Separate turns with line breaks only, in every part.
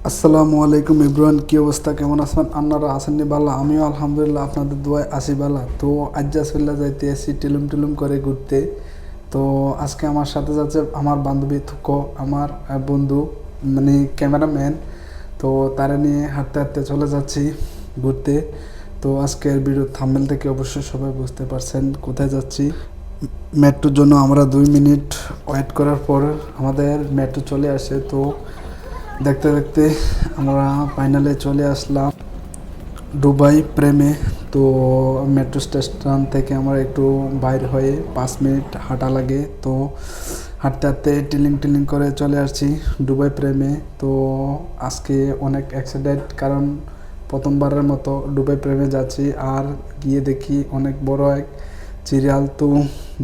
আসসালামু আলাইকুম ইব্রাহিম, কি অবস্থা? কেমন আছেন? আপনারা আছেননি বালা? আমিও আলহামদুলিল্লাহ আপনাদের দোয়ায় আছি বালা। তো আজ্জাসুল্লাহ যাইতে আসি টিলুম টিলুম করে ঘুরতে। তো আজকে আমার সাথে যাচ্ছে আমার বান্ধবী থুকো, আমার বন্ধু, মানে ক্যামেরাম্যান। তো তারা নিয়ে হাঁটতে হাঁটতে চলে যাচ্ছি ঘুরতে। তো আজকের ভিডিও থাম্বনেল থেকে অবশ্যই সবাই বুঝতে পারছেন কোথায় যাচ্ছি। মেট্রোর জন্য আমরা 2 মিনিট ওয়েট করার পর আমাদের মেট্রো চলে আসে। তো দেখতে দেখতে আমরা ফাইনালে চলে আসলাম দুবাই প্রেমে। তো মেট্রো স্টেশন থেকে আমরা একটু বাইর হয়ে 5 মিনিট হাঁটা লাগে। তো হাঁটতে হাঁটতে টিলিং টিলিং করে চলে আসছি দুবাই প্রেমে। তো আজকে অনেক এক্সাইটেড, কারণ প্রথমবারের মতো দুবাই প্রেমে যাচ্ছি। আর গিয়ে দেখি অনেক বড় এক সিরিয়াল। তো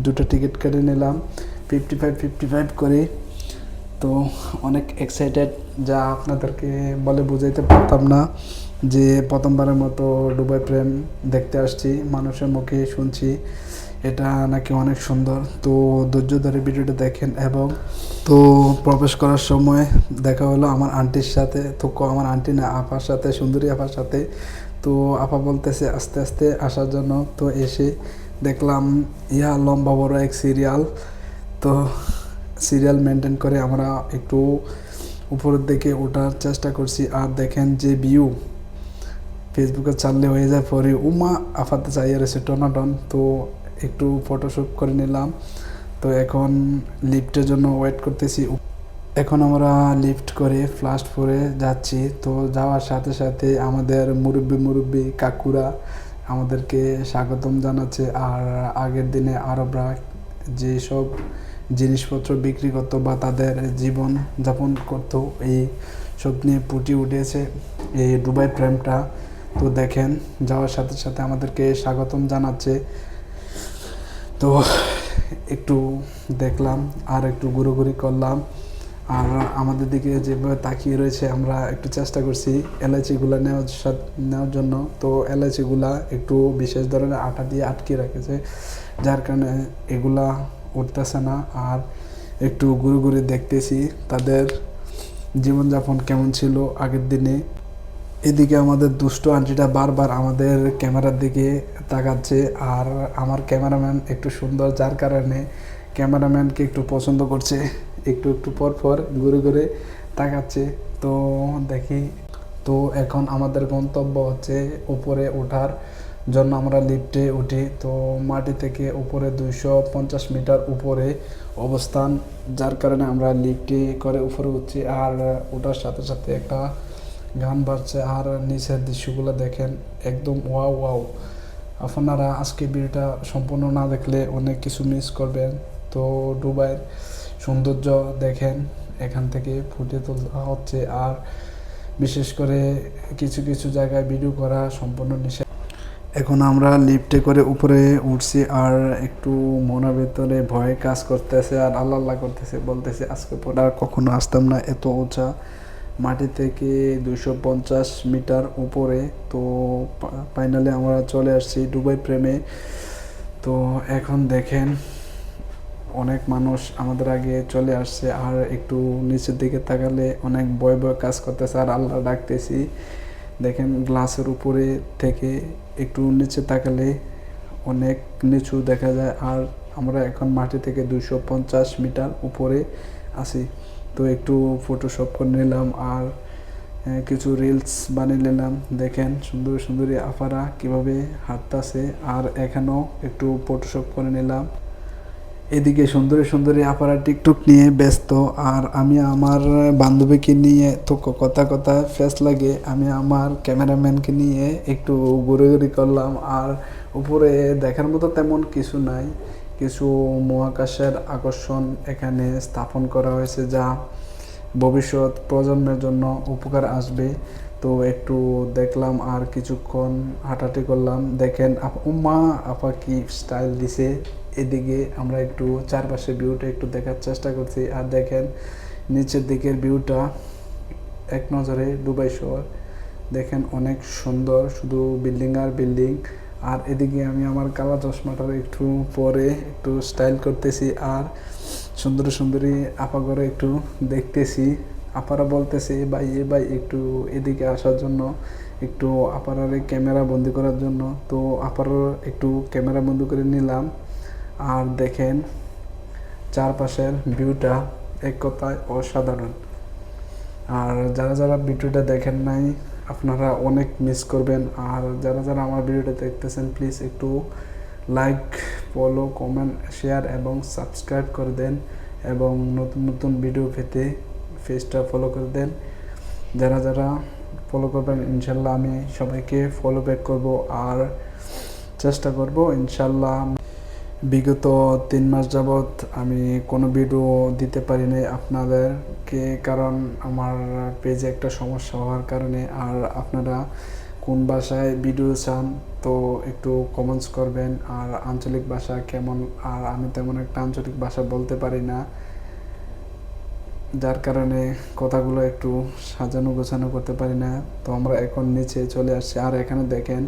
দুটো টিকিট কেটে নিলাম 55 করে। তো অনেক এক্সাইটেড, যা আপনাদেরকে বলে বুঝাইতে পারতাম না, যে প্রথমবারের মতো দুবাই প্রেম দেখতে আসছি। মানুষের মুখে শুনছি এটা নাকি অনেক সুন্দর। তো ধৈর্য ধরে ভিডিওটা দেখেন। এবং তো প্রবেশ করার সময় দেখা হলো আমার আন্টির সাথে। তো আমার আন্টি না, আপার সাথে, সুন্দরী আপার সাথে। তো আপা বলতেছে আস্তে আস্তে আসার জন্য। তো এসে দেখলাম লম্বা বড় এক সিরিয়াল। তো সিরিয়াল মেনটেন করে আমরা একটু উপরের দিকে ওঠার চেষ্টা করছি। আর দেখেন যে ভিউ, ফেসবুকে চাললে হয়ে যায় পরে উমা আফাতে চাইয়া রয়েছে টনাটন। তো একটু ফটোশ্যুট করে নিলাম। তো এখন লিফটের জন্য ওয়েট করতেছি। এখন আমরা লিফট করে ফার্স্ট ফ্লোরে যাচ্ছি। তো যাওয়ার সাথে সাথে আমাদের মুরব্বি মুরব্বি কাকুরা আমাদেরকে স্বাগতম জানাচ্ছে। আর আগের দিনে আরবরা যেসব জিনিসপত্র বিক্রি করতো বা তাদের জীবন যাপন করতো, এই সব নিয়ে ফুটে উঠেছে এই দুবাই প্রেমটা। তো দেখেন, যাওয়ার সাথে সাথে আমাদেরকে স্বাগতম জানাচ্ছে। তো একটু দেখলাম আর একটু ঘুরোঘুরি করলাম। আর আমাদের দিকে যেভাবে তাকিয়ে রয়েছে, আমরা একটু চেষ্টা করছি এলাচিগুলো নেওয়ার জন্য। তো এলাচিগুলা একটু বিশেষ ধরনের আটা দিয়ে আটকে রেখেছে, যার কারণে এগুলা উঠতেছে না। আর একটু ঘুরে ঘুরে দেখতেছি তাদের জীবনযাপন কেমন ছিল আগের দিনে। এদিকে আমাদের দুষ্ট আন্টিটা বারবার আমাদের ক্যামেরার দিকে তাকাচ্ছে। আর আমার ক্যামেরাম্যান একটু সুন্দর, যার কারণে ক্যামেরাম্যানকে একটু পছন্দ করছে। একটু একটু পর পর ঘুরে ঘুরে তাকাচ্ছে। তো দেখি। তো এখন আমাদের গন্তব্য হচ্ছে উপরে ওঠার জন্য। আমরা লিফটে উঠি। তো মাটি থেকে উপরে 250 মিটার উপরে অবস্থান, যার কারণে আমরা লিফটে করে উপরে উঠছি। আর ওঠার সাথে সাথে একটা গান বাজছে। আর নিচের দৃশ্যগুলো দেখেন, একদম ওয়াও ওয়াও। আপনারা আজকে ভিডিওটা সম্পূর্ণ না দেখলে অনেক কিছু মিস করবেন। তো দুবাইয়ের সৌন্দর্য দেখেন, এখান থেকে ফুটে তোলা হচ্ছে। আর বিশেষ করে কিছু কিছু জায়গায় ভিডিও করা সম্পূর্ণ নিষেধ। এখন আমরা লিফটে করে উপরে উঠছি। আর একটু মনের ভেতরে ভয় কাজ করতেছে আর আল্লাহ আল্লাহ করতেছে, বলতেছে আজকে পরে আর কখনো আসতাম না এত উঁচা মাটি থেকে 250 মিটার উপরে। তো ফাইনালি আমরা চলে আসছি দুবাই প্রেমে। তো এখন দেখেন অনেক মানুষ আমাদের আগে চলে আসছে। আর একটু নিচের দিকে তাকালে অনেক ভয় ভয় কাজ করতেছে আর আল্লাহ ডাকতেছি। দেখেন গ্লাসের উপরে থেকে একটু নিচে তাকালে অনেক নিচু দেখা যায়। আর আমরা এখন মাটি থেকে 250 মিটার উপরে আছি। তো একটু ফটোশপ করে নিলাম আর কিছু রিলস বানিয়ে নিলাম। দেখেন সুন্দর সুন্দরী আপারা কীভাবে হাঁটতেছে। আর এখানেও একটু ফটোশপ করে নিলাম। এদিকে সুন্দরী সুন্দরী আপারা টিকটক নিয়ে ব্যস্ত। আর আমি আমার বান্ধবীকে নিয়ে তো কথা কথা ফেস লাগে, আমি আমার ক্যামেরাম্যানকে নিয়ে একটু ঘুরোঘুরি করলাম। আর উপরে দেখার মতো তেমন কিছু নাই, কিছু মহাকাশের আকর্ষণ এখানে স্থাপন করা হয়েছে, যা ভবিষ্যৎ প্রজন্মের জন্য উপকার আসবে। তো একটু দেখলাম আর কিছুক্ষণ হাঁটাহাঁটি করলাম। দেখেন উম্মা আপা কি স্টাইল দিছে। এদিকে আমরা একটু চারপাশে ভিউটা একটু দেখার চেষ্টা করছি। আর দেখেন নিচের দিকের ভিউটা এক নজরে দুবাই শহর দেখেন অনেক সুন্দর, শুধু বিল্ডিং আর বিল্ডিং। আর এদিকে আমি আমার কালা চশমাটার একটু পরে একটু স্টাইল করতেছি। আর সুন্দরী সুন্দরী আপাগরে একটু দেখতেছি। আপারা বলতেছে এ ভাই একটু এদিকে আসার জন্য, একটু আপারারে ক্যামেরা বন্দি করার জন্য। তো আপারও একটু ক্যামেরা বন্দি করে নিলাম। আর দেখেন চারপাশের ভিউটা এক কথায় অসাধারণ। আর যারা যারা ভিডিওটা দেখেন নাই আপনারা অনেক মিস করবেন। আর যারা যারা আমার ভিডিওটা দেখতেছেন প্লিজ একটু লাইক, ফলো, কমেন্ট, শেয়ার এবং সাবস্ক্রাইব করে দেন, এবং নতুন নতুন ভিডিও পেতে পেজটা ফলো করে দেন। যারা যারা ফলো করবেন ইনশাল্লাহ আমি সবাইকে ফলো ব্যাক করব, আর চেষ্টা করব ইনশাল্লাহ। বিগত 3 মাস যাবৎ আমি কোনো ভিডিও দিতে পারি নাই আপনাদেরকে, কারণ আমার পেজে একটা সমস্যা হওয়ার কারণে। আর আপনারা কোন ভাষায় ভিডিও চান তো একটু কমেন্টস করবেন। আর আঞ্চলিক ভাষা কেমন, আর আমি তেমন একটা আঞ্চলিক ভাষা বলতে পারি না, যার কারণে কথাগুলো একটু সাজানো গোছানো করতে পারি না। তো আমরা এখন নিচে চলে আসছি। আর এখানে দেখেন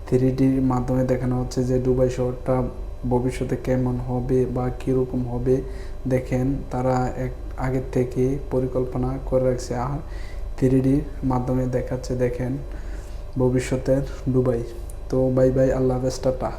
3Dর মাধ্যমে দেখানো হচ্ছে যে দুবাই শহরটা ভবিষ্যতে কেমন হবে বা কীরকম হবে। দেখেন তারা আগের থেকে পরিকল্পনা করে রাখছে, আর 3Dর মাধ্যমে দেখাচ্ছে। দেখেন ভবিষ্যতের দুবাই। তো বাই বাই, আল্লাহ হাফেজ, টাটা।